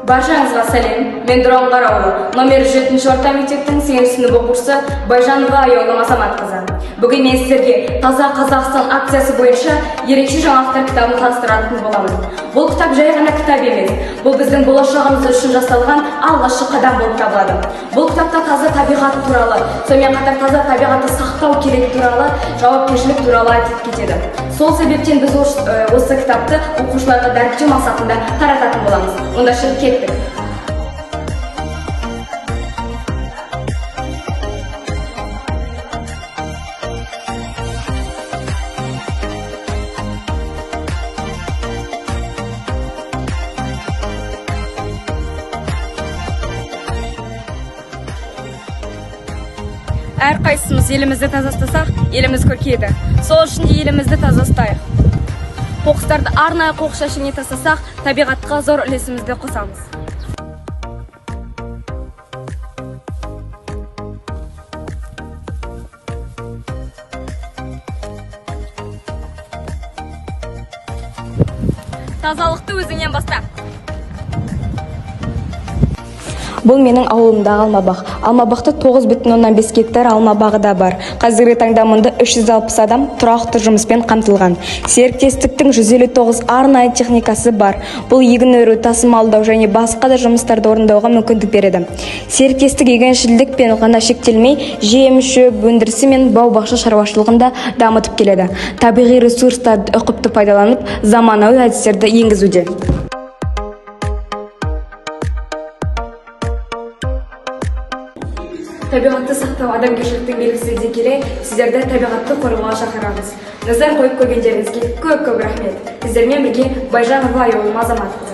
Баршаңызға сәлем. Мен Дұран Қарауылы, номер 7 орта мектептің 8 сынып оқушысы Байжанова Айолым Азаматқызы. Бүгін мен сіздерге Таза Қазақстан акциясы бойынша ерекше жаңалықтар кітабын таныстыратын боламын. Бұл кітап жай ғана кітап емес. Бұл біздің болашағымыз үшін жасалған алғашқы қадам болып табылады. Бұл кітапта таза табиғат туралы, сонымен қатар таза табиғатты сақтау керек туралы, жауапкершілік туралы айтып кетеді. Сол себептен біз осы кітапты оқушыларға дәріптеу мақсатында тарататын боламыз. Онда кеттік. Әрқайсымыз елімізді таза ұстасақ, еліміз көркейеді. Сол үшін де елімізді таза ұстайық. Қоқыстарды арнайы қоқыс жәшігіне тастасақ, табиғатқа зор үлесімізді қосамыз. Тазалықты өзіңнен баста. Бұл менің ауылымдағы алмабақ. Алмабақта 9,5 гектар алма бағы да бар. Қазіргі таңда мұнда 360 адам тұрақты жұмыспен қамтылған. Серіктестіктің 159 арнайы техникасы бар. Бұл егін өру, тасымалдау және басқа да жұмыстарды орындауға мүмкіндік береді. Серіктестік егіншілікпен ғана шектелмей, жеміс шөп өндірісі мен бау-бақша шаруашылығында дамытып келеді. Табиғи ресурстарды ұқыпты пайдаланып, заманауи әдістерді енгізуде. Табиғатты сақтау адамгершіліктің белгісі де келе, сіздерді табиғатты қорғауға шақырамыз. Назар қойып көргендеріңізге көп рахмет. Сіздермен бірге Байжанова Айолым Азаматқызы.